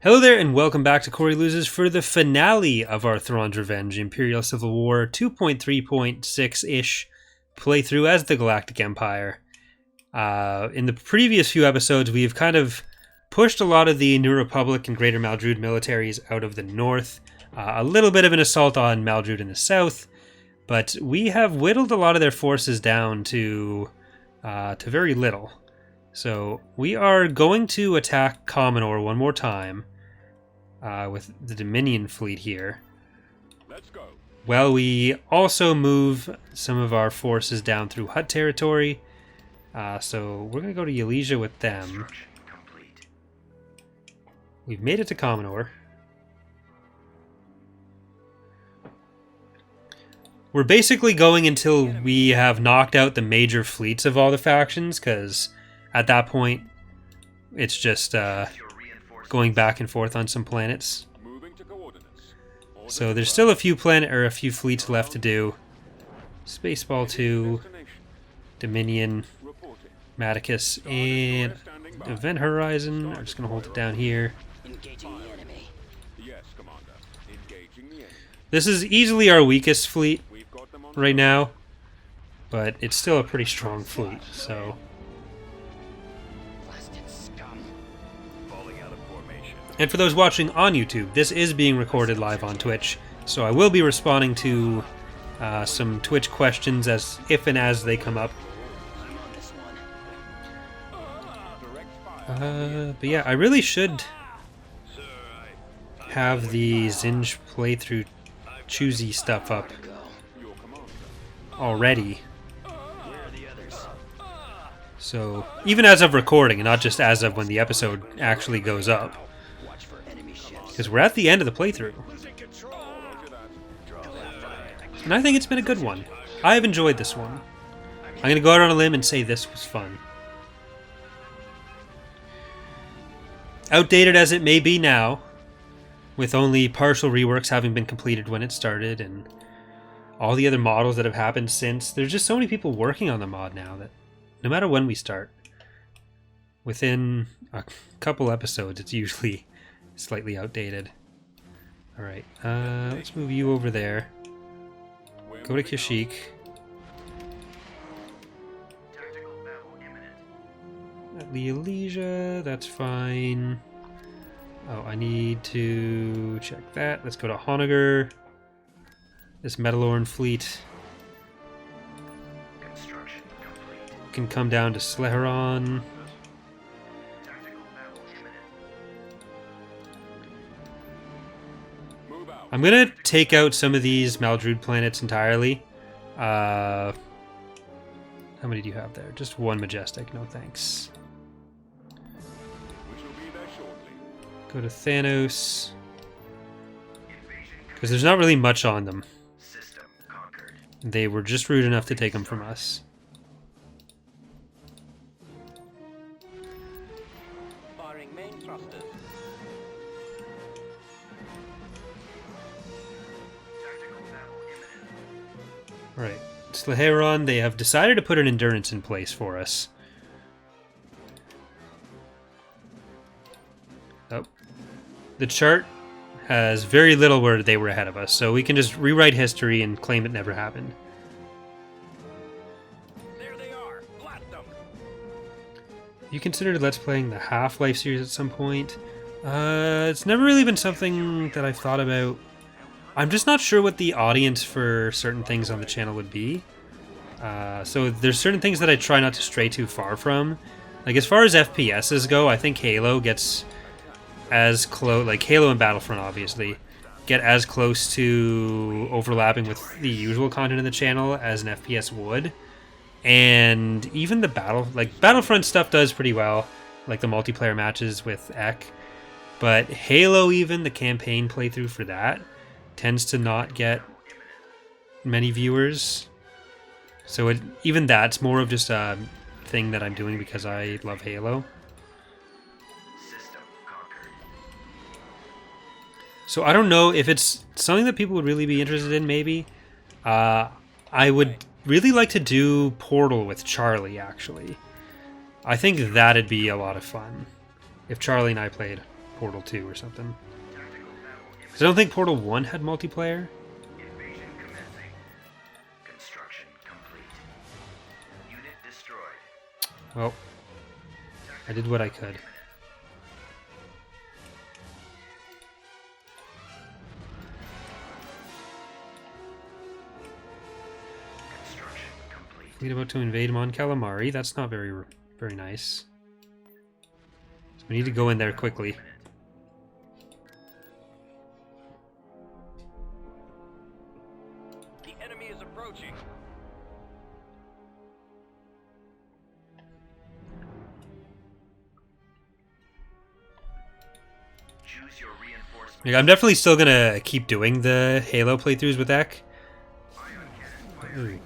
Hello there, and welcome back to Corey Loses for the finale of our Thrawn's Revenge Imperial Civil War 2.3.6-ish playthrough as the Galactic Empire. In the previous few episodes, we've kind of pushed a lot of the New Republic and Greater Maldrud militaries out of the north. A little bit of an assault on Maldrud in the south, but we have whittled a lot of their forces down to very little. So we are going to attack Commodore one more time with the Dominion fleet here. Let's go. Well, we also move some of our forces down through Hutt territory. So we're going to go to Ylesia with them. We've made it to Commodore. We're basically going until we have knocked out the major fleets of all the factions, because at that point, it's just going back and forth on some planets. So there's still a few fleets left to do. Spaceball 2, Dominion, Maticus, and Event Horizon. I'm just going to hold it down here. This is easily our weakest fleet right now, but it's still a pretty strong fleet, so... And for those watching on YouTube, this is being recorded live on Twitch, so I will be responding to some Twitch questions if and as they come up. But yeah, I really should have the Zinj playthrough choosy stuff up already. So, even as of recording, and not just as of when the episode actually goes up. Because we're at the end of the playthrough. And I think it's been a good one. I have enjoyed this one. I'm going to go out on a limb and say this was fun. Outdated as it may be now, with only partial reworks having been completed when it started, and all the other models that have happened since, there's just so many people working on the mod now that no matter when we start, within a couple episodes, it's usually slightly outdated. Alright, let's move you over there. Go to Kashyyyk. At the Ylesia, that's fine. Oh, I need to check that. Let's go to Honoghr. This Metalorn fleet can come down to Sleheron. I'm going to take out some of these Maldrud planets entirely. How many do you have there? Just one Majestic. No thanks. Go to Thanos. Because there's not really much on them. They were just rude enough to take them from us. Alright, Sleheron, they have decided to put an endurance in place for us. Oh. The chart has very little where they were ahead of us, so we can just rewrite history and claim it never happened. There they are. Blast them. You considered Let's Playing the Half-Life series at some point? It's never really been something that I've thought about. I'm just not sure what the audience for certain things on the channel would be. So there's certain things that I try not to stray too far from. Like, as far as FPSs go, I think Halo gets as close... Like, Halo and Battlefront, obviously, get as close to overlapping with the usual content of the channel as an FPS would. And even the Battlefront stuff does pretty well. Like, the multiplayer matches with Ek. But Halo, even, the campaign playthrough for that, tends to not get many viewers. So even that's more of just a thing that I'm doing because I love Halo. So I don't know if it's something that people would really be interested in, maybe. I would really like to do Portal with Charlie, actually. I think that'd be a lot of fun if Charlie and I played Portal 2 or something. 'Cause I don't think Portal 1 had multiplayer. Invasion commencing. Construction complete. Unit destroyed. Well, I did what I could. Construction complete. Fleet about to invade Mon Calamari. That's not very nice. So we need to go in there quickly. The enemy is approaching. Choose your reinforcement. Like, I'm definitely still gonna keep doing the Halo playthroughs with Ek. Ion cannon firing.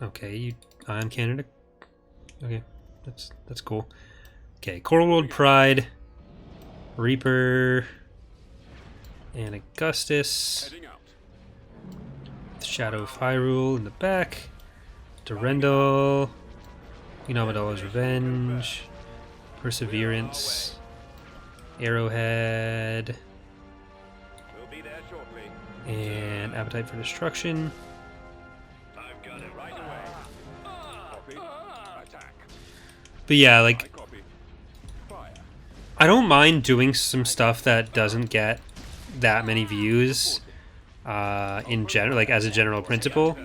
Ooh, okay, you Ion Canada. Okay, that's cool. Okay, Coral World Pride, Reaper, and Augustus. Heading out. Shadow of Hyrule in the back. Durendal. Unamidala's Revenge. Perseverance. Arrowhead. We'll be there shortly. And Appetite for Destruction. I've got it right away. Copy. Attack. But yeah, I like, copy. Fire. I don't mind doing some stuff that doesn't get that many views in general, like as a general principle.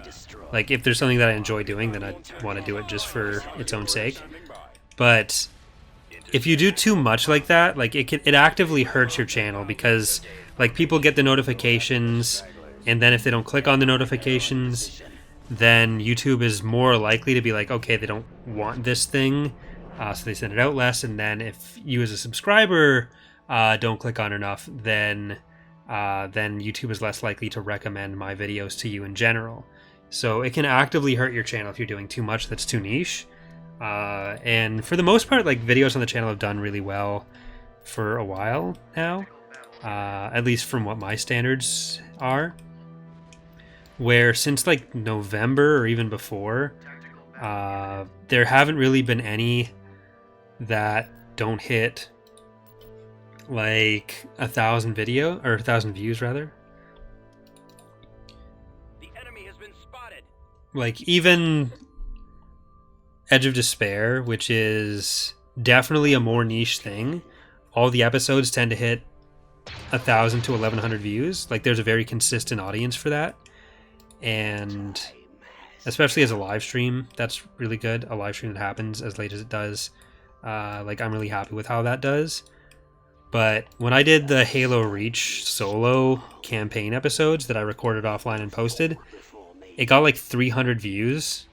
Like, if there's something that I enjoy doing, then I want to do it just for its own sake. Standing by. But if you do too much like that, like, it actively hurts your channel, because like people get the notifications, and then if they don't click on the notifications, then YouTube is more likely to be like, okay, they don't want this thing, so they send it out less. And then if you as a subscriber don't click on enough, then YouTube is less likely to recommend my videos to you in general. So it can actively hurt your channel if you're doing too much that's too niche. And for the most part, like, videos on the channel have done really well for a while now, at least from what my standards are. Where since like November or even before, there haven't really been any that don't hit like 1,000 views rather. The enemy has been spotted. Like, even Edge of Despair, which is definitely a more niche thing, all the episodes tend to hit 1,000 to 1,100 views. Like, there's a very consistent audience for that. And especially as a live stream, that's really good. A live stream that happens as late as it does. Like, I'm really happy with how that does. But when I did the Halo Reach solo campaign episodes that I recorded offline and posted, it got like 300 views.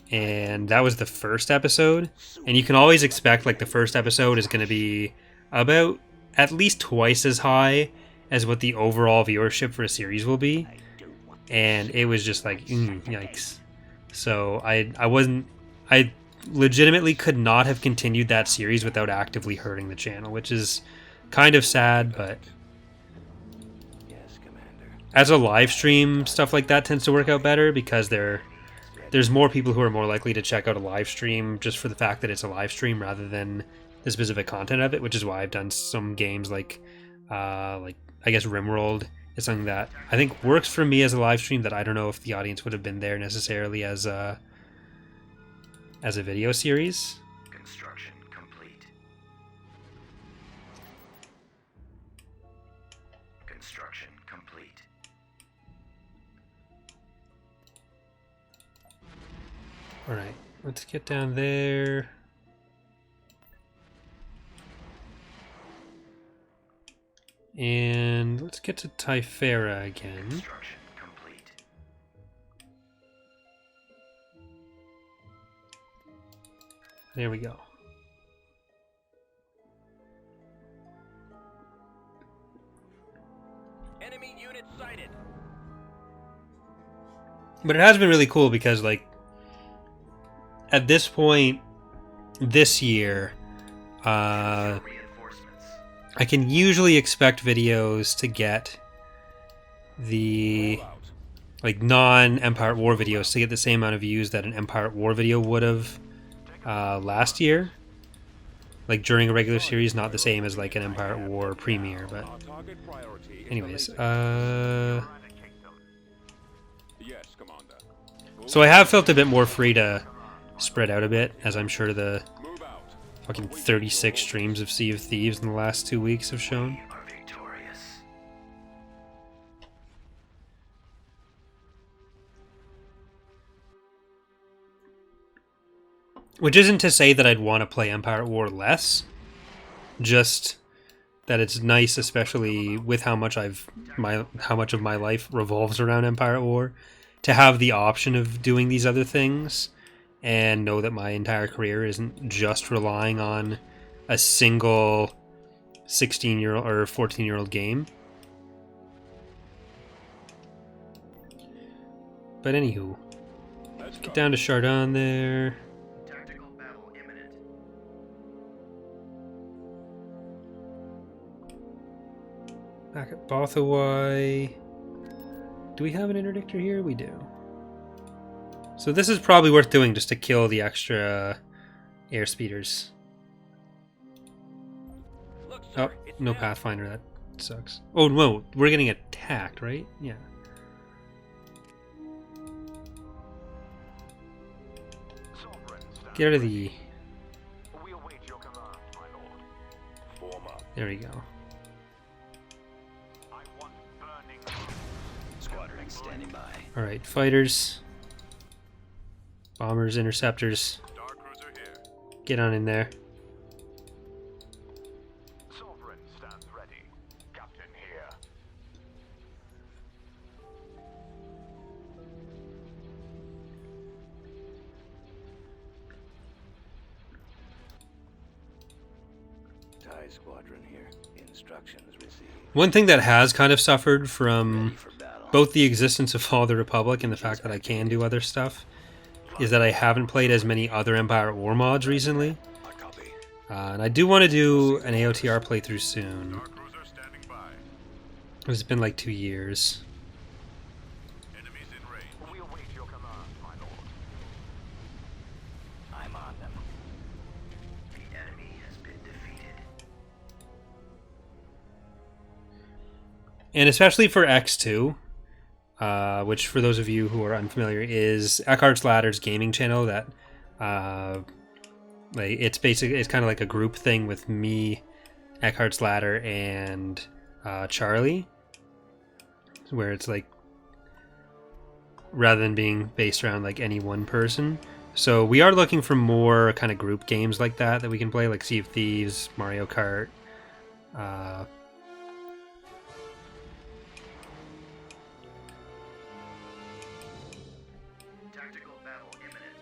And that was the first episode. And you can always expect, like, the first episode is going to be about at least twice as high as what the overall viewership for a series will be. And it was just like, yikes. So I legitimately could not have continued that series without actively hurting the channel, which is kind of sad. But Yes, Commander. as a live stream, stuff like that tends to work out better, because there's more people who are more likely to check out a live stream just for the fact that it's a live stream rather than the specific content of it, which is why I've done some games like I guess RimWorld is something that I think works for me as a live stream, that I don't know if the audience would have been there necessarily as a video series. Construction complete. Construction complete. All right, let's get down there. And let's get to Typhera again. Construction complete. There we go. Enemy unit sighted. But it has been really cool because, like, at this point this year, Reinforcements. I can usually expect videos to get the, Out. like, non-Empire at War videos to get the same amount of views that an Empire at War video would have last year. like during a regular series, not the same as like an Empire at War premiere. But Our target priority is anyways, the Yes, Commander. so I have felt a bit more free to spread out a bit, as I'm sure the Move out. fucking 36 streams of Sea of Thieves in the last 2 weeks have shown. Are victorious. Which isn't to say that I'd want to play Empire at War less, just that it's nice, especially with how much of my life revolves around Empire at War, to have the option of doing these other things and know that my entire career isn't just relying on a single 16-year-old or 14-year-old game. But anywho, Let's go. get down to Chardon there. Tactical battle imminent. Back at Bothawai. Do we have an interdictor here? We do. So this is probably worth doing just to kill the extra air speeders. Look, Oh, sir, it's no now. Pathfinder. That sucks. Oh, no. We're getting attacked, right? Yeah. Get out of the... We await your command, my lord. Form up. There we go. I want burning. Squadron standing by. Alright, fighters. Bombers, interceptors. Star Cruiser here. Get on in there. Sovereign stands ready. Captain here. TIE Squadron here. Instructions received. One thing that has kind of suffered Ready from for battle. both the existence of Fall of the Republic and the fact that I can do other stuff is that I haven't played as many other Empire at War mods recently. I copy. And I do want to do an AOTR playthrough soon. Star Cruiser standing by. It's been like 2 years. Enemies in range. We await your command, my lord. I'm on them. The enemy has been defeated. And especially for X2, which for those of you who are unfamiliar is Eckhart's Ladder's gaming channel that like it's kind of like a group thing with me, Eckhart's Ladder, and Charlie, where it's like rather than being based around like any one person. So we are looking for more kind of group games like that we can play, like Sea of Thieves, Mario Kart. Tactical battle imminent.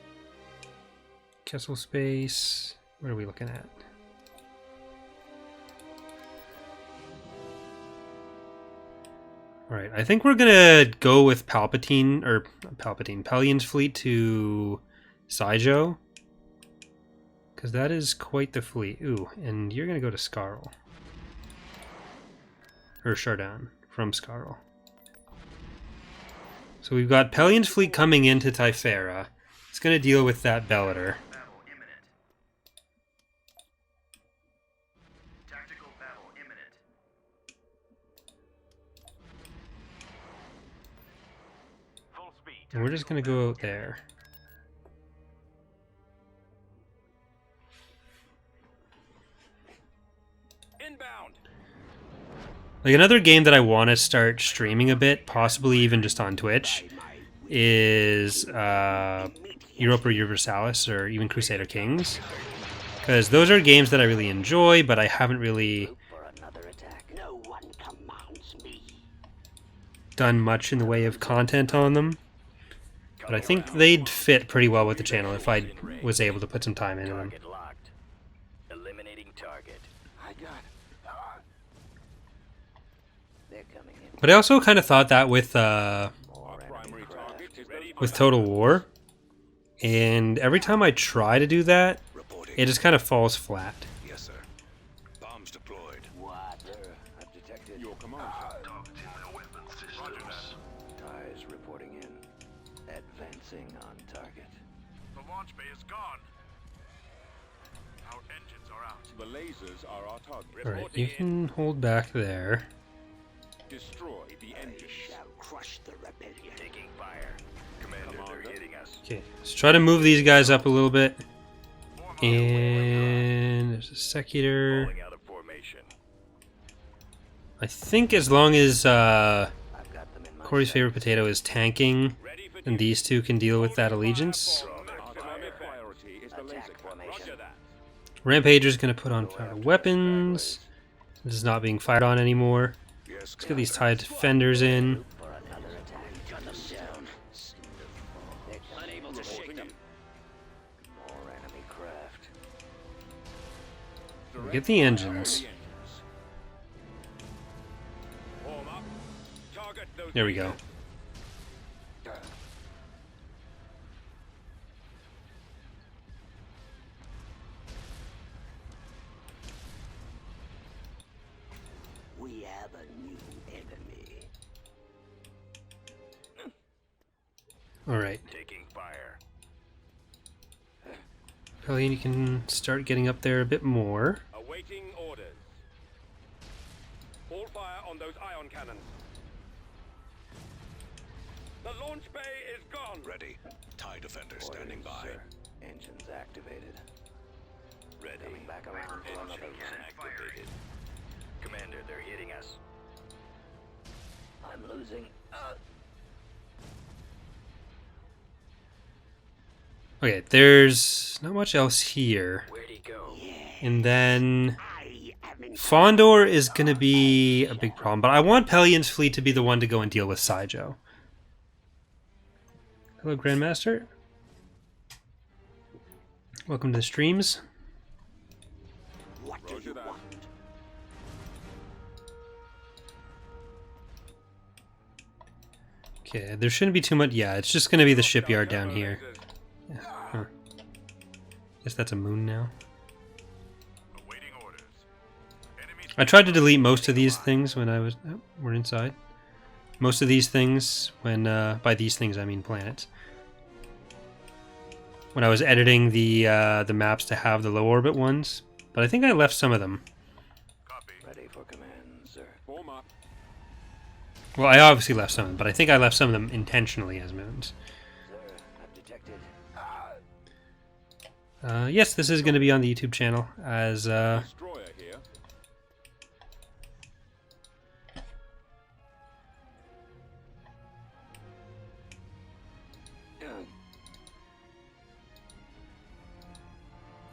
Kessel Space. What are we looking at? Alright, I think we're gonna go with Pellaeon's fleet to Saijo. Because that is quite the fleet. Ooh, and you're gonna go to Scarl. Or Chardon, from Scarl. So we've got Pellaeon's fleet coming into Typhera. It's gonna deal with that Bellator. Battle imminent. Tactical battle imminent. Full speed. And we're just gonna go out there. Inbound. Like another game that I want to start streaming a bit, possibly even just on Twitch, is Europa Universalis or even Crusader Kings. Because those are games that I really enjoy, but I haven't really For another attack. No one commands me. done much in the way of content on them. But I think they'd fit pretty well with the channel if I was able to put some time into them. Target locked. Eliminating target. I got it. They're coming in. But I also kind of thought that with Our primary target is ready for Total War, and every time I try to do that, Reporting. it just kind of falls flat. Yes, sir. Bombs deployed. Water. I've detected. your command. TIEs reporting in. Advancing on target. The launch bay is gone. Our engines are out. The lasers are our target. Alright, you can hold back there. Destroy the engines. Shall crush the rebellion. Taking fire. Commander, they're hitting us. Okay, let's try to move these guys up a little bit. And there's a secular. Falling out of formation. I think as long as I've got them in my Corey's favorite potato is tanking, Ready for then these two can deal with that allegiance. priority is the laser cut. Roger that. Rampager's gonna put on fire weapons. This is not being fired on anymore. Yes, Let's get these TIE defenders in. for another attack. Gun them down. Unable to shake them. More enemy craft. Get the engines. Warm up. Target those There we go. We have a new enemy. Alright. Taking fire. Pellaeon, you can start getting up there a bit more. Awaiting orders. All fire on those ion cannons. The launch bay is gone. Ready. TIE defender standing by. Engines activated. Ready. Coming back around for another run. Activated. Commander, they're hitting us. I'm losing. Okay, there's not much else here. Where'd he go? And then I am in. Fondor is going to be a big problem, but I want Pellaeon's fleet to be the one to go and deal with Saijo. Hello, Grandmaster. Welcome to the streams. What do Roger you that. want? Okay, there shouldn't be too much. Yeah, it's just going to be the shipyard down here. Huh. Guess that's a moon now. Awaiting orders. Enemy I tried to delete most of these things when I was... Oh, we're inside. Most of these things when... by these things, I mean planets. When I was editing the maps to have the low orbit ones. But I think I left some of them. copy. Ready for command, sir. Form up. Well, I obviously left some of them, but I think I left some of them intentionally as moons. Sir, I've detected. Yes, this is going to be on the YouTube channel as... Destroyer here.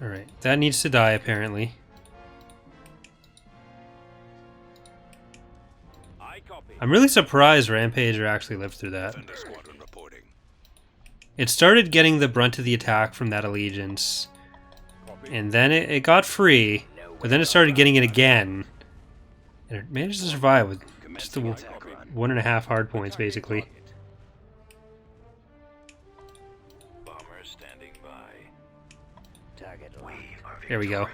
Alright, that needs to die apparently. I copy. I'm really surprised Rampager actually lived through that. Defender squadron reporting. It started getting the brunt of the attack from that allegiance, Copy. and then it got free, but then it started getting it again, and it managed to survive with just the Commencing attack run. 1.5 hard points basically. Bomber standing by. Target locked. There we go.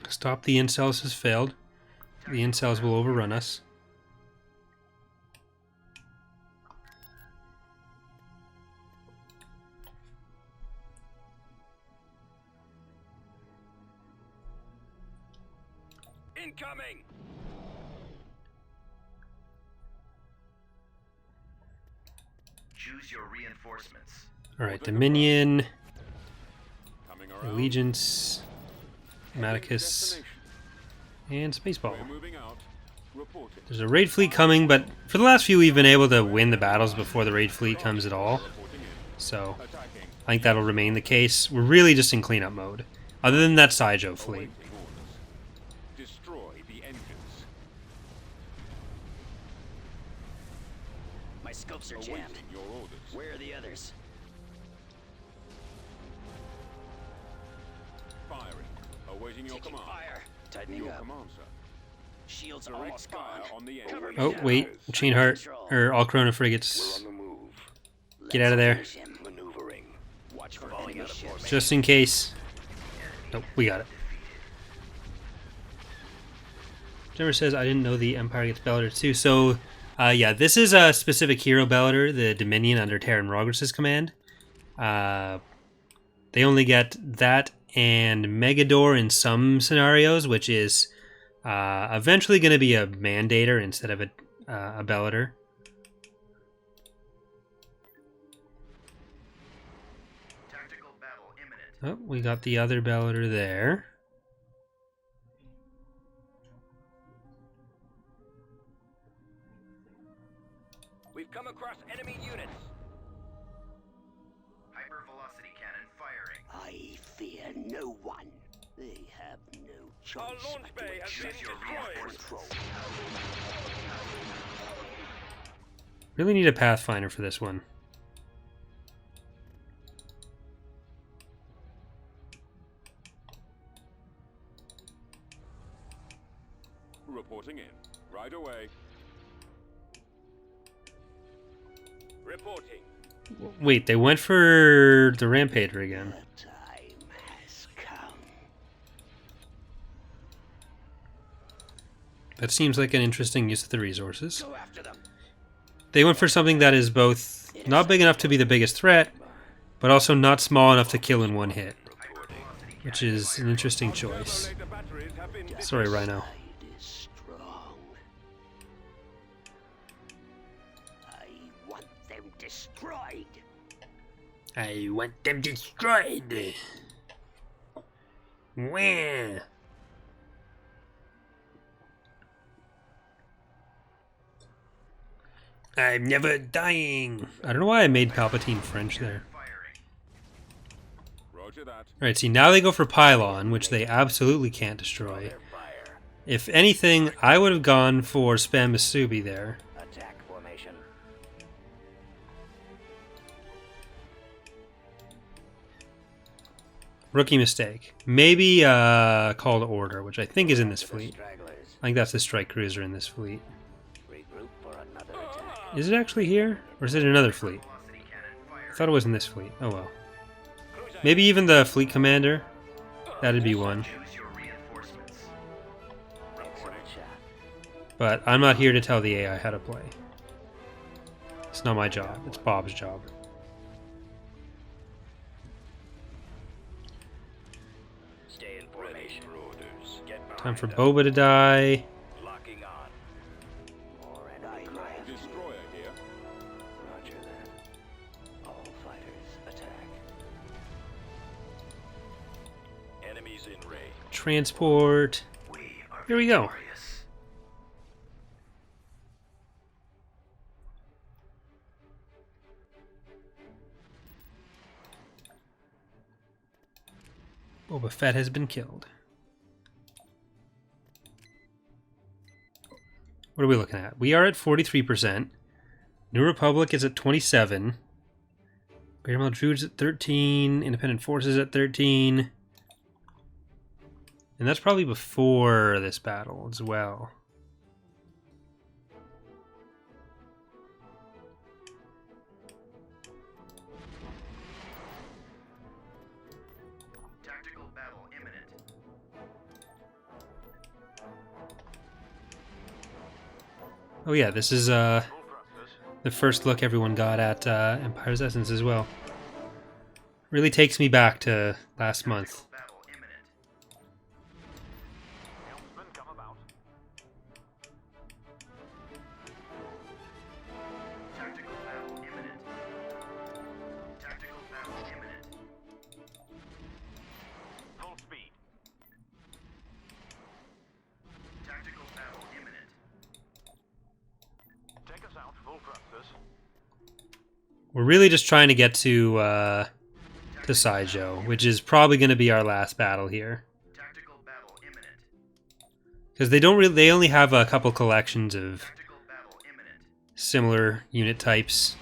Stop the incels has failed. The incels will overrun us. Incoming. Choose your reinforcements. Alright, Dominion, Coming around. Allegiance, Maticus, Destination. and Spaceball. We're moving out. Reporting. There's a raid fleet coming, but for the last few we've been able to win the battles before the raid fleet comes at all. Reporting in. So Attacking. I think that'll remain the case. We're really just in cleanup mode. Other than that Saijo fleet. Awaiting orders. Destroy the engines. My scopes are Awaiting jammed. your orders. Where are the others? Firing. Awaiting your Taking command. fire. Tightening Your up. command, sir. Shields Direct almost fire gone. on the Cover engine. me. Oh, wait. Chain Heart, or all Corona frigates. the move. Get out of there. Maneuvering. Watch for falling out of formation. Just in case. Nope, we got it. Jennifer says, I didn't know the Empire gets Bellator too. So, Yeah, this is a specific hero bellator, the Dominion under Terran Rogers' command. They only get that and Megador in some scenarios, which is eventually going to be a Mandator instead of a bellator. Tactical battle imminent. Oh, we got the other bellator there. We've come across enemy units. Hypervelocity cannon firing. I fear no one. They have no choice. Our launch bay has been destroyed. Control. Really need a Pathfinder for this one. Reporting in. Right away. Reporting. Wait, they went for the Rampager again. The time has come. That seems like an interesting use of the resources. Go after them. They went for something that is both not big enough to be the biggest threat, but also not small enough to kill in one hit, which is an interesting choice. Laser batteries have been Sorry, Rhino. Tide is strong. I want them destroyed. I want them destroyed. Where? I'm never dying. I don't know why I made Palpatine French there. Roger that. Alright, see, now they go for Pylon, which they absolutely can't destroy. Fire. If anything, I would have gone for Spam Masubi there. Attack formation. Rookie mistake. Maybe Call to Order, which I think is in this fleet. Stragglers. I think that's the strike cruiser in this fleet. Regroup for another attack. Is it actually here? Or is it another fleet? I thought it was in this fleet. Oh well. Maybe even the fleet commander? That'd be one. Choose your reinforcements. Excellent shot. But I'm not here to tell the AI how to play. It's not my job. It's Bob's job. Stay in formation. Time for Boba to die. Locking on. More enemy craft. Destroyer here. Roger that. All fighters attack. Enemies in range. Transport. We are Here we go. victorious. Boba Fett has been killed. What are we looking at? We are at 43%. New Republic is at 27. Paramount Druids at 13. Independent Forces at 13. And that's probably before this battle as well. Tactical battle imminent. Oh yeah, this is the first look everyone got at Empire's Essence as well. Really takes me back to last month. Battle imminent. Helmsman, come about. Tactical battle imminent. Tactical battle imminent. Full speed. Tactical battle imminent. Take us out, full thrusters. We're really just trying to get to Saijo, which is probably going to be our last battle here, Tactical battle imminent. because they only have a couple collections of Tactical battle imminent. similar unit types.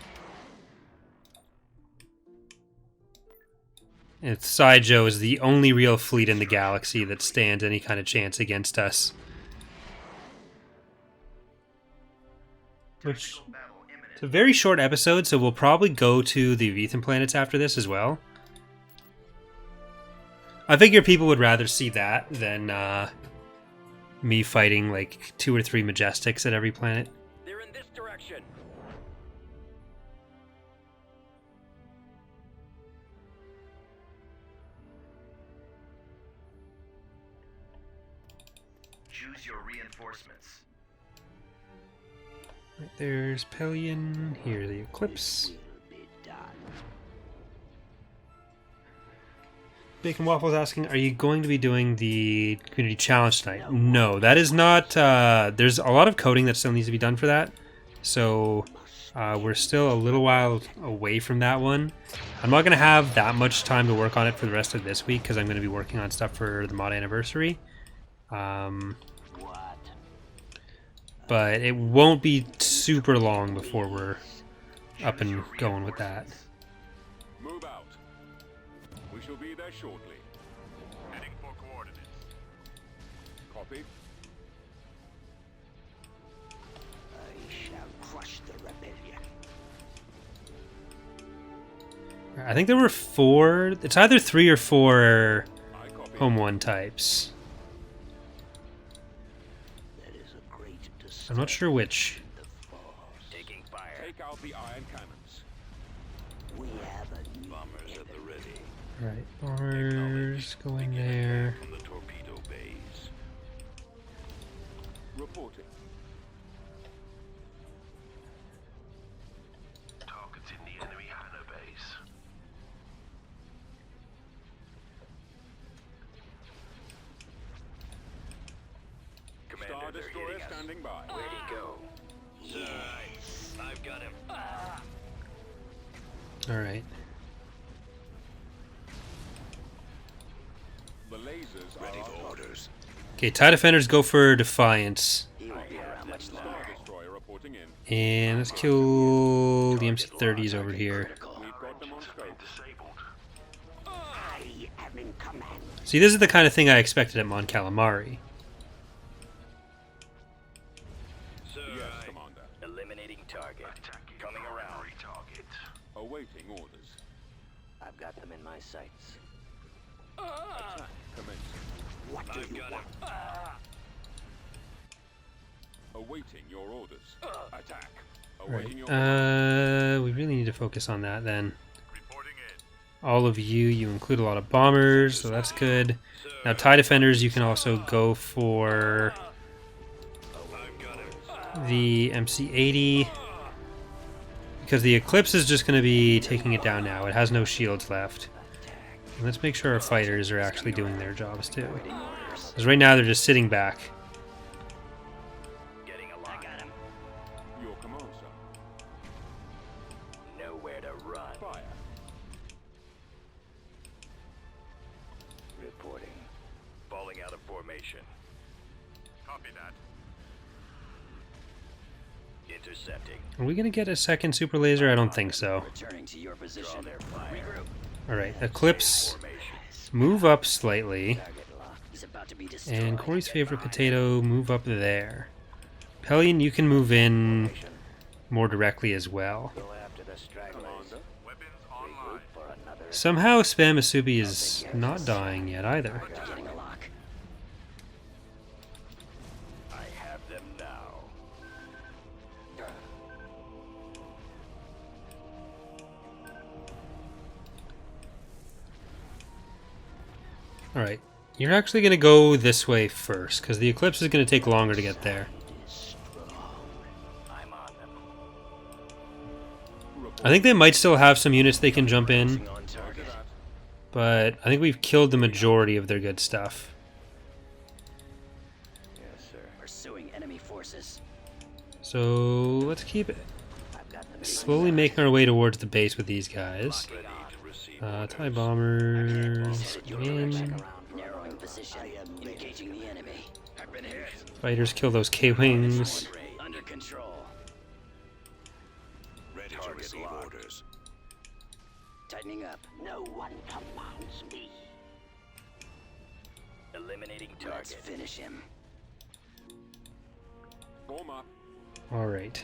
And Saijo is the only real fleet in the galaxy that stands any kind of chance against us. Which, Tactical battle imminent. it's a very short episode, so we'll probably go to the Arethan planets after this as well. I figure people would rather see that than me fighting like 2 or 3 Majestics at every planet. There Clear in this direction. Choose your reinforcements. Right, there's Pellaeon. Here's the Eclipse. Will be done. Bacon Waffle's asking, are you going to be doing the community challenge tonight? No, that is not. There's a lot of coding that still needs to be done for that. So we're still a little while away from that one. I'm not going to have that much time to work on it for the rest of this week because I'm going to be working on stuff for the mod anniversary. What? But it won't be super long before we're up and going with that. Move out. We shall be there shortly. Heading for coordinates. Copy. I shall crush the rebellion. I think there were 4. It's either 3 or 4 I copy. Home 1 types. That is a great I'm not sure which. the force. Taking fire. Take out the iron cannons. We have a new Bombers at the ready. Right, bombers go in there. From the torpedo bays. Reporting. Targets in the enemy hangar base. Commander, Star they're Destroyer hitting us. standing by. Where'd he go? Yes. I've got him. Alright. The lasers Ready are for orders. Okay, TIE Defenders go for Defiance. He won't be around much Star longer. Destroyer reporting in. And let's kill the MC-30s over here. Critical. We've got them on scope. Disabled. I am in command. See, this is the kind of thing I expected at Mon Calamari. Sir, Yes, Commander. eliminating target. Attacking Coming around. primary target. Awaiting orders. I've got them in my sights. Attack commencing. What do I've you got want? him. Awaiting your orders. Attack. Right. Awaiting your orders. We really need to focus on that then. Reporting in. All of you include a lot of bombers, so that's good. Now, TIE Defenders, you can also go for I've got him. the MC-80. Because the Eclipse is just going to be taking it down now. It has no shields left. And let's make sure our fighters are actually doing their jobs too. Because right now they're just sitting back. Getting a lock. I got him. Your command, sir. Nowhere to run. Fire. Reporting. Falling out of formation. Copy that. Intercepting. Are we going to get a second super laser? I don't think so. Returning to your position. Draw their fire. Alright, Eclipse, Formation. move up slightly. Target locked. He's about to be destroyed. And Corey's favorite potato, move up there. Pellaeon, you can move in more directly as well. Go after the stragglers. Commander. Weapons Regroup online. for another. Somehow Spam Asubi is not dying yet either. Getting a lock. I have them now. Alright, you're actually going to go this way first, because the Eclipse is going to take longer to get there. It is strong. I'm on them. I think they might still have some units they can jump in, On target. but I think we've killed the majority of their good stuff. Yes, sir. Pursuing enemy forces. So let's keep I've got them in my slowly sights. making our way towards the base with these guys. Ready to receive TIE orders. bombers Your in. back around. Narrowing position. Engaging the enemy. I've been hit. Fighters kill those K-Wings. Under control. Ready to receive orders. Tightening up. No one commands me. Eliminating Let's target. finish him. Form up. Alright.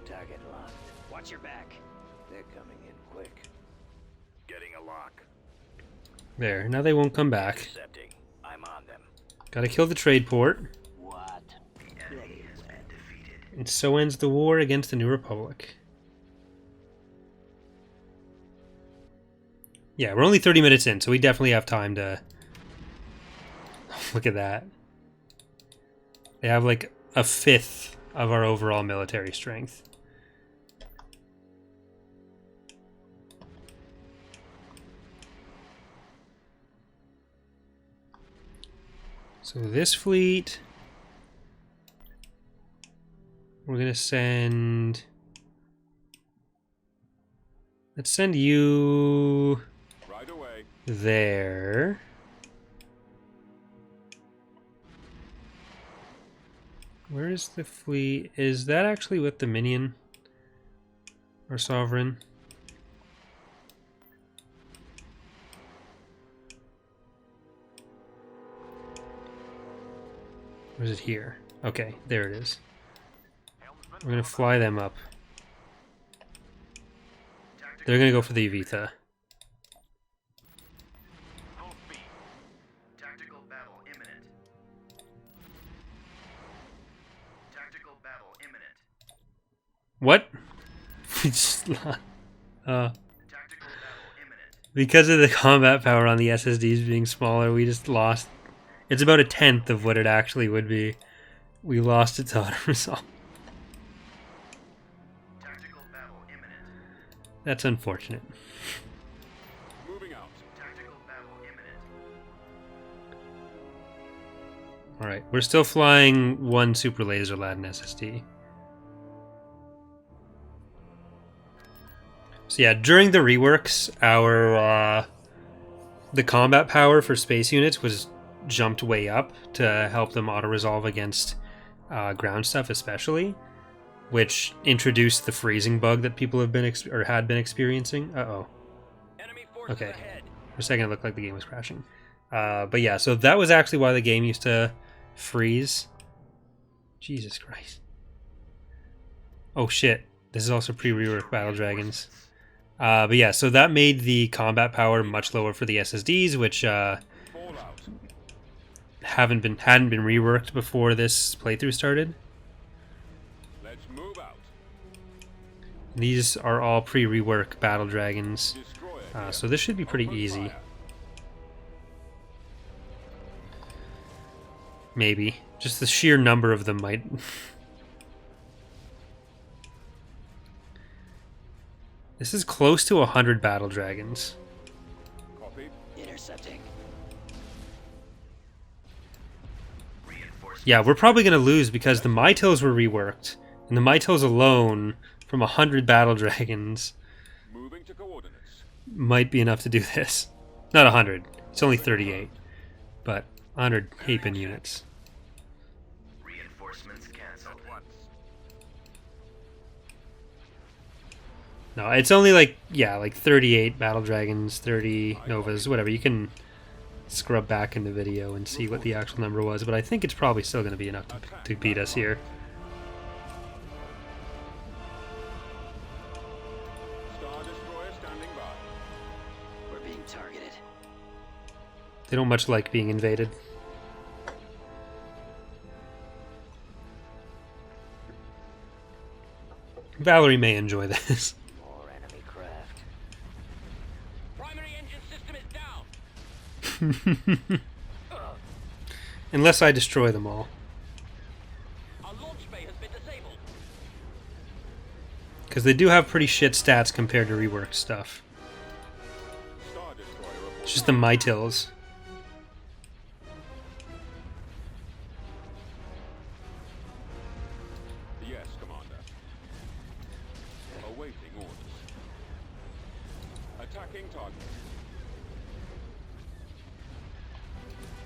Target locked. Watch your back. They're coming in quick. Getting a lock. There, now they won't come back. Intercepting. I'm on them. Gotta kill the trade port. What? The enemy has been defeated. And so ends the war against the New Republic. Yeah, we're only 30 minutes in, so we definitely have time to... Look at that. They have like a fifth of our overall military strength. So this fleet... We're gonna send... Let's send you... Right away. there. Where is the fleet? Is that actually with the minion? Or sovereign? Or is it here? Okay, there it is. We're gonna fly them up. They're gonna go for the Evita. Full speed. Tactical battle imminent. Tactical battle imminent. What? We just Tactical battle imminent. because of the combat power on the SSDs being smaller, we just lost. It's about a tenth of what it actually would be. We lost its auto resolve. Tactical battle imminent. That's unfortunate. Moving out. Tactical battle imminent. Alright, we're still flying one super laser Latin SSD. So yeah, during the reworks, our the combat power for space units was jumped way up to help them auto-resolve against ground stuff especially, which introduced the freezing bug that people have been had been experiencing. Uh-oh. Enemy forces Okay. ahead. For a second it looked like the game was crashing. But yeah, so that was actually why the game used to freeze. Jesus Christ. Oh shit. This is also pre-rework Battle Dragons. But yeah, so that made the combat power much lower for the SSDs, which Fallout. hadn't been reworked before this playthrough started. Let's move out. These are all pre-rework Battle Dragons, Destroyer. so this should be pretty Open easy. fire. Maybe. Just the sheer number of them might... This is close to 100 Battle Dragons. Copy. Intercepting. Reinforcements. Yeah, we're probably going to lose because the Mytils were reworked. And the Mytils alone, from 100 Battle Dragons, Moving to coordinates. might be enough to do this. Not 100. It's only 38. But 100 Hapen units. Reinforcements cancelled. No, it's only like, yeah, like 38 Battle Dragons, 30 Novas, whatever. You can scrub back in the video and see what the actual number was, but I think it's probably still going to be enough to beat us here. Star Destroyer standing by. We're being targeted. They don't much like being invaded. Valerie may enjoy this. More enemy craft. Primary engine system is down. Unless I destroy them all. Our launch bay has been disabled. Because they do have pretty shit stats compared to reworked stuff. Star Destroyer aboard. It's just the Mytils. Yes, Commander. Awaiting orders. Attacking target.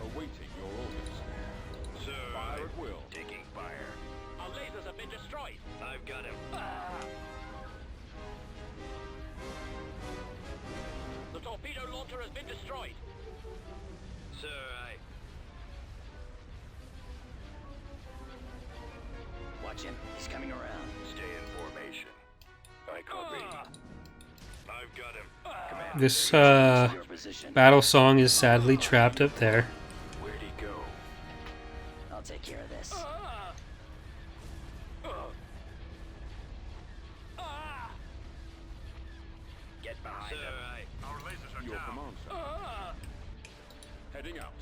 Awaiting your orders. Sir, Fire at will. taking fire. Our lasers have been destroyed. I've got him. The torpedo launcher has been destroyed. Sir, Watch him. He's coming around. stay in formation. I copy. I've got him. Command. This Your position. battle song is sadly trapped up there. Where'd he go? I'll take care of this. Get behind him. Our lasers are Your down. command, sir. Heading out.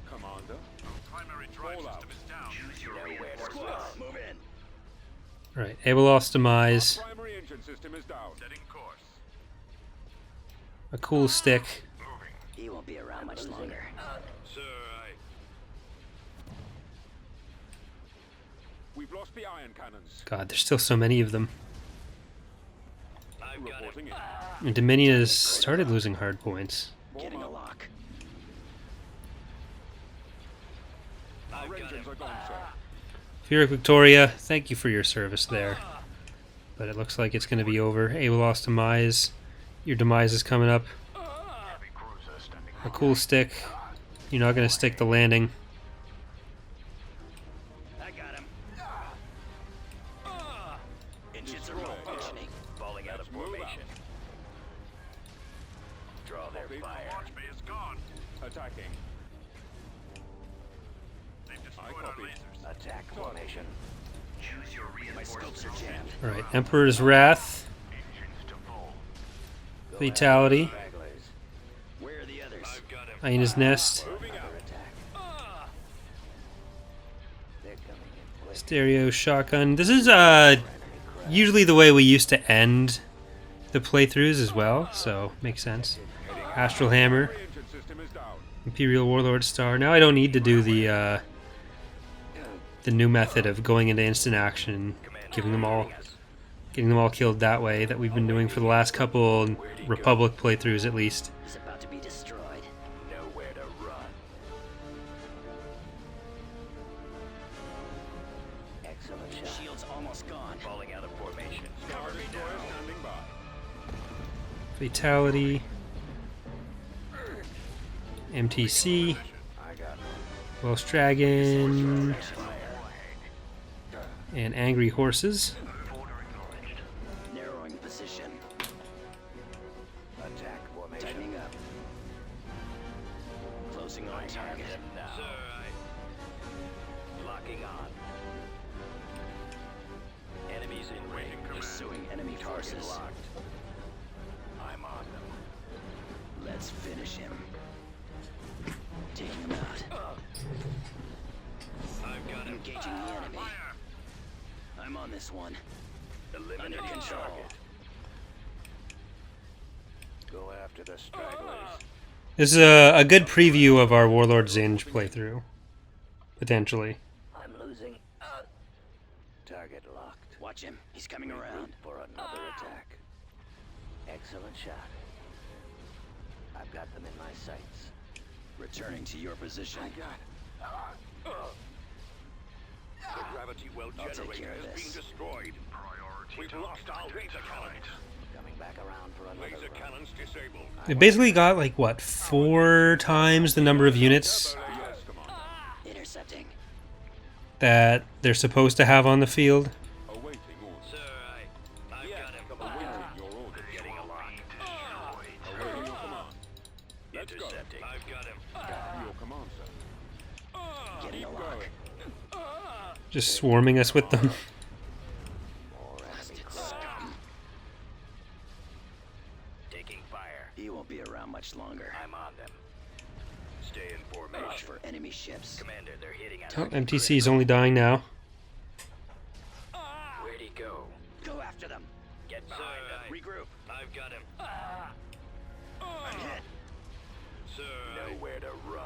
Commander. Our primary drive Fall out. system is down. Choose your nowhere to run. Move in. Alright, Abeloth's demise. Primary engine system is down. Setting course. A cool stick. Moving. He won't be around much longer. Sir, We've lost the iron cannons. God, there's still so many of them. I've got him. Reporting in. And Dominion has started losing hard points. Getting a lock. Our I've got engines him. are gone, sir. Furic Victoria, thank you for your service there. But it looks like it's going to be over. Abeloth's demise. Your demise is coming up. Heavy cruiser standing A cool stick. You're not going to stick the landing. I got him. Engines are malfunctioning. Falling out of Let's move formation. Draw their Copy. fire. Launch bay is gone. Attacking. They've destroyed I our copy. lasers. Attack formation. Choose your My scopes are jammed. Alright, Emperor's Wrath. engines to full. Fatality. Stragglers. Where are the others? I've got him. Hyena's Nest. Moving out. Under attack. They're coming in quick. Stereo Shotgun. This is usually the way we used to end the playthroughs as well, so makes sense. Astral Hammer. Primary engine system is down. Imperial Warlord Star. Now I don't need to do the new method of going into instant action and getting them all killed that way that we've been doing for the last couple Republic playthroughs at least. He's about to be destroyed. Nowhere to run. Excellent shot. Shield's almost gone. Falling out of formation. Star Destroyer standing by. Fatality. MTC. I got him. Welsh Dragon. And Angry Horses. Narrowing position. Attack formation. Tightening up. Closing on target. Sir, locking on. Enemies in range. Pursuing enemy forces. Locked. I'm on them. Let's finish him. Taking him out. I've got him. Engaging the enemy. I'm on this one. Eliminate Under control. target. Go after the stragglers. This is a good preview of our Warlord Zinj playthrough. Potentially. I'm losing. Target locked. Watch him. He's coming around. For another attack. Excellent shot. I've got them in my sights. Returning to your position. The gravity well I'll take generator care of has this. been destroyed. Priority We've to lost our laser cannons. Coming back around for another Laser run. cannons disabled. It basically got like what, 4 times the number of units Yes, Commander. Intercepting. that they're supposed to have on the field. Awaiting orders. Sir, I've got him. Awaiting your orders. Getting a lock. Awaiting your command. Let's go. Intercepting. I've got him. Your command, sir. Getting a Keep lock. going. Just swarming us with them. More enemy crab. Taking fire. He won't be around much longer. I'm on them. Stay in Watch formation. for enemy ships. Commander, they're hitting us. Oh, MTC is only dying now. Where'd he go? Go after them. Get behind them. Regroup. I've got him. I'm hit. Sir, nowhere to run.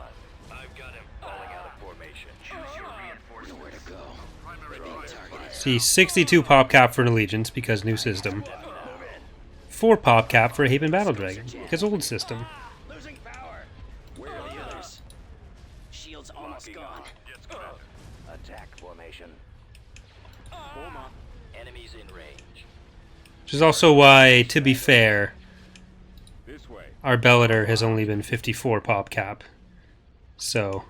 I've got him. Falling out of formation. Choose your reinforcements. Nowhere to go. We're being targeted. See, 62 pop cap for an Allegiance because new system. 4 pop cap for a Haven Battle Dragon because old system. Losing power. Where are the others? Shield's almost gone. Yes, Commander. Attack formation. Form up. Enemies in range. Which is also why, to be fair, This way. our Bellator has only been 54 pop cap. So,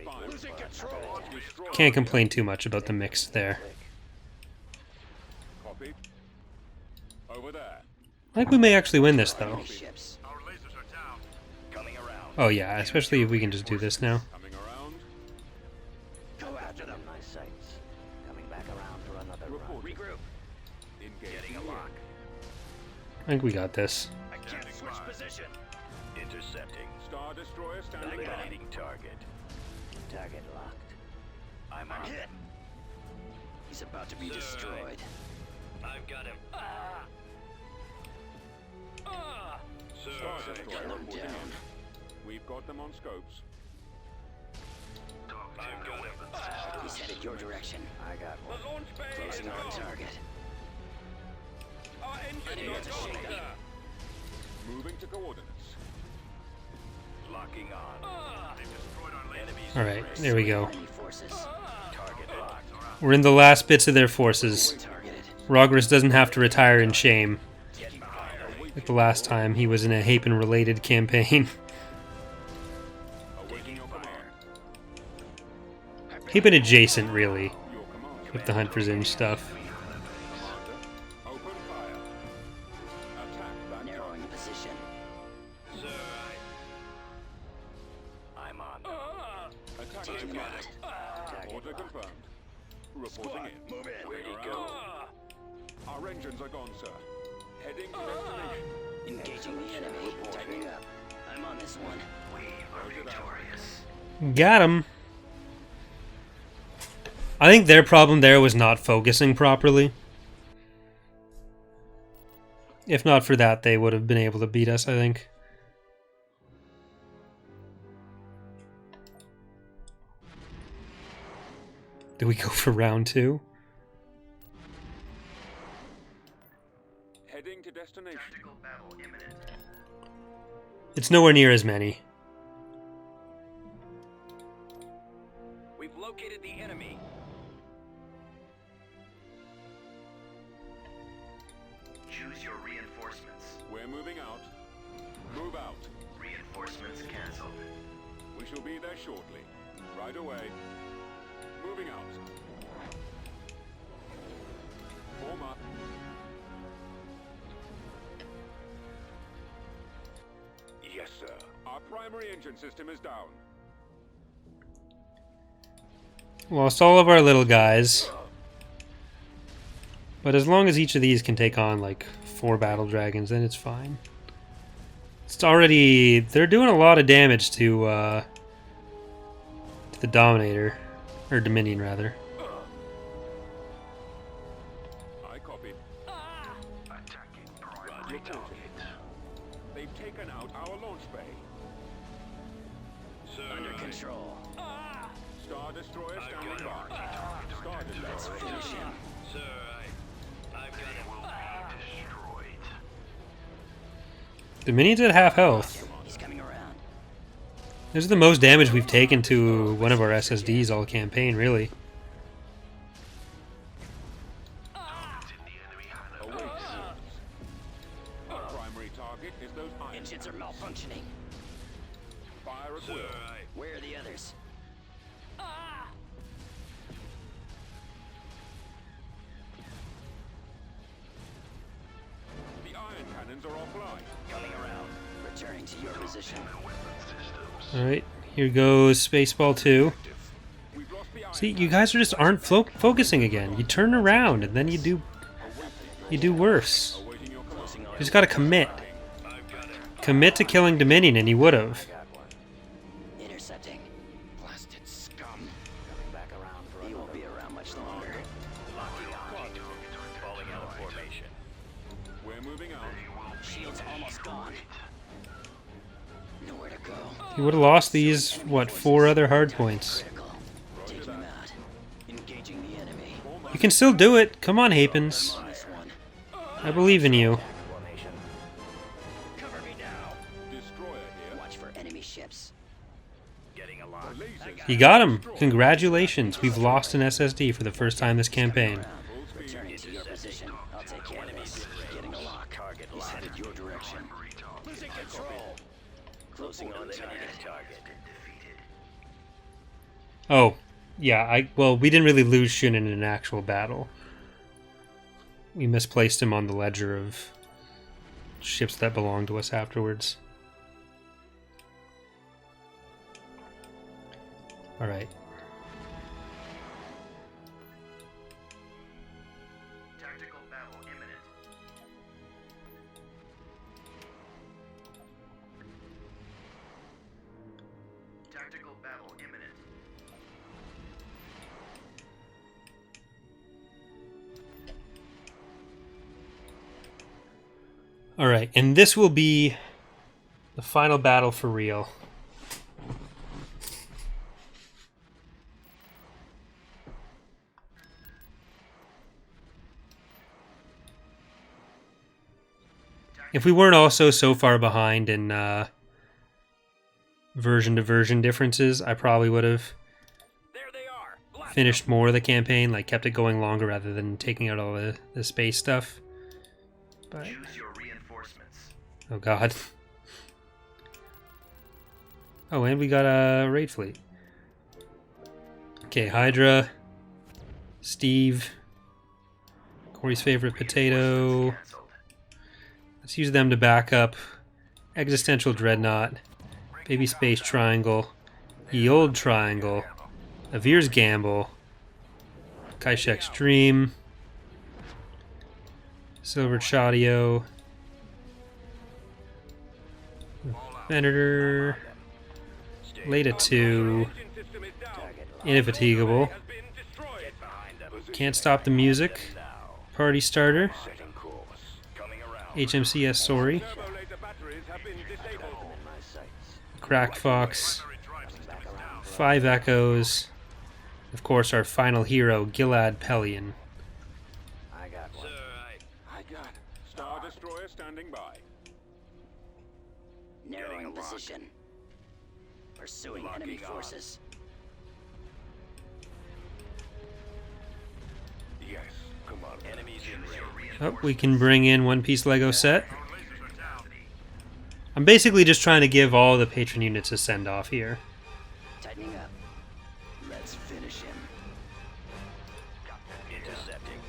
Fine. Losing control. Destroy. can't complain too much about the mix there. Copy. Over there. I think we may actually win this though. Ships. Our lasers are down. Coming around. Oh yeah, especially if we can just do this now. Coming around. Go after them. In my sights. Coming back around for another run. Regroup. Engaging Getting a lock. I think we got this. I can't switch position. Intercepting. Star Destroyer standing by. Eliminating target. Target locked. I'm hit. He's about to be destroyed. I've got him. Sir, Star Gun Destroyer them reporting down. in. We've got them on scopes. I've got him. He's headed your direction. I got one. The launch bay Closing is on gone. target. Our engine Enemy is has a gone, shaky. sir. Moving to coordinates. Locking on. They've destroyed our enemies. Alright, there we go. Enemy forces. Target locked. We're in the last bits of their forces. Targeted. Rogers doesn't have to retire in shame. Getting behind them. Like the last time he was in a Hapen-related campaign. Awaiting your command. Hapen adjacent, really, Your command. with the Hunt for Zinj stuff. Open fire. Attack that Narrowing position. Sir, I'm on. Attack Taking the him out. Target Order locked. confirmed. Reporting in. Move in. Where'd he go? go? Our engines are gone, sir. Heading to destination. Engaging the enemy. Tightening up. I'm on this one. Roger that. Got him. I think their problem there was not focusing properly. If not for that, they would have been able to beat us, I think. Do we go for round 2? Heading to destination. It's nowhere near as many. We've located the enemy. Choose your reinforcements. We're moving out. Move out. Reinforcements canceled. We shall be there shortly. Right away. Moving out. Form up. Yes, sir. Our primary engine system is down. Lost all of our little guys. But as long as each of these can take on like 4 battle dragons, then it's fine. It's already... they're doing a lot of damage to the Dominator. Or Dominion, rather. I copy. Attacking primary target. They've taken out our launch bay. Sir, Under control. Star Destroyer standing by. Star Let's Destroyer. finish him. Sir, I've got him. Destroyed. Dominion's at half health. He's coming around. This is the most damage we've taken to one of our SSDs all campaign, really. Await orders. Our primary target is those iron. Engines are malfunctioning. Fire at Sir, will. Where are the others? The iron cannons are offline. Coming around. Returning to your position. Alright, here goes Spaceball 2. We've lost the iron. See, you guys are just aren't focusing again. You turn around and then you do worse. Awaiting your command. You just gotta commit. I've got him. Commit to killing Dominion and he would've. Got one. Intercepting. Blasted scum. Coming back around for he won't be around much longer. Locking on. Falling out of formation. We're moving out. Shield's almost gone. Nowhere to go. He would've lost these, what, 4 other hard points. Critical. Taking him out. Engaging the enemy. You can still do it. Come on, Hapens. On this one. I believe in you. Formation. Cover me now. Destroyer here. Watch for enemy ships. Getting a lock. Lasers. You got him. Congratulations. We've lost an SSD for the first time this campaign. Returning to your position. I'll take care of this. Getting a lock. Target He's locked. headed your direction. Losing control. Closing on target. Target. Oh, yeah, well, we didn't really lose Shin in an actual battle. We misplaced him on the ledger of ships that belonged to us afterwards. Alright. Tactical battle imminent. Tactical battle imminent. Alright, and this will be the final battle for real. If we weren't also so far behind in version to version differences, I probably would have There they are. Blast finished more of the campaign, like kept it going longer rather than taking out all the space stuff. But Choose your reinforcements. oh god. Oh, and we got a raid fleet. Okay, Hydra, Steve, Corey's favorite potato. Cancelled. Let's use them to back up Existential Dreadnought, Baby Space Triangle, Ye Old Triangle, Avir's Gamble, Kaishek's Dream, Silver Chadio, Venator, Leda 2, Indefatigable, Has been destroyed. Behind them. Can't Stop the Music, Party Starter, Setting course. Coming around. HMCS Sorry, Turbo laser batteries have been disabled. In my sights. Cracked Fox, Back around. 5 Echoes, of course our final hero, Gilad Pellaeon. I got one. I got Star Destroyer standing by. Narrowing position. Pursuing enemy Locking on. forces. Yes, come on. Enemies in range. Oh, we can bring in one-piece Lego set. I'm basically just trying to give all the patron units a send-off here. Tightening up. Let's finish him. Intercepting.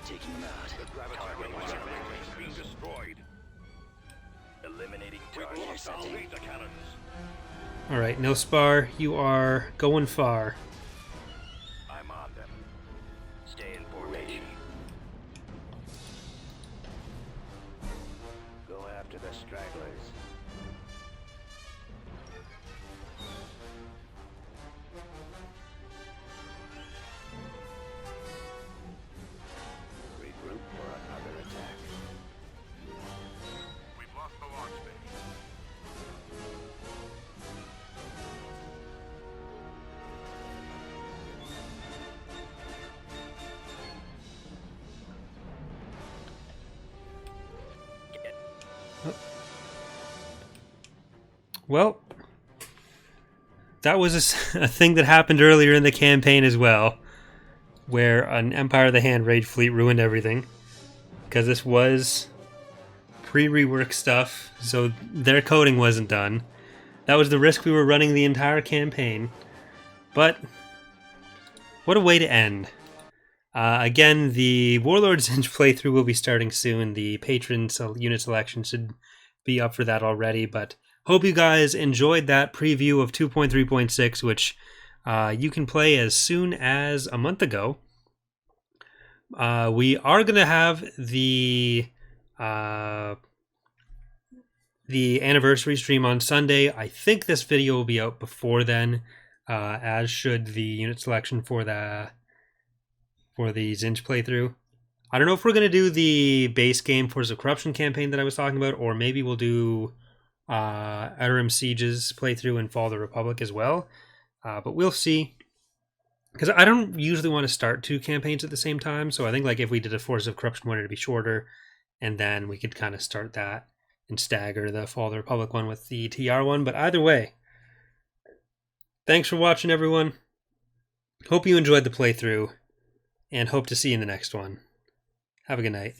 Taking him out. Target Laser locked. is being destroyed. Eliminating We've target. lost our laser cannons. Alright, Nilspar, you are going far. I'm on them. Stay in formation. Go after the stragglers. Regroup for another attack. We've lost the launch base. Well, that was a thing that happened earlier in the campaign as well, where an Empire of the Hand raid fleet ruined everything. Because this was pre-rework stuff, so their coding wasn't done. That was the risk we were running the entire campaign. But what a way to end. Again, the Warlord Zinj playthrough will be starting soon. The patron unit selection should be up for that already, but hope you guys enjoyed that preview of 2.3.6, which you can play as soon as a month ago. We are going to have the anniversary stream on Sunday. I think this video will be out before then, as should the unit selection for the Zinj playthrough. I don't know if we're going to do the base game Force of Corruption campaign that I was talking about, or maybe we'll do Outer Siege's playthrough and Fall of the Republic as well. But we'll see. Because I don't usually want to start two campaigns at the same time, so I think like if we did a Force of Corruption one, it'd be shorter, and then we could kind of start that and stagger the Fall of the Republic one with the TR one. But either way, thanks for watching, everyone. Hope you enjoyed the playthrough, and hope to see you in the next one. Have a good night.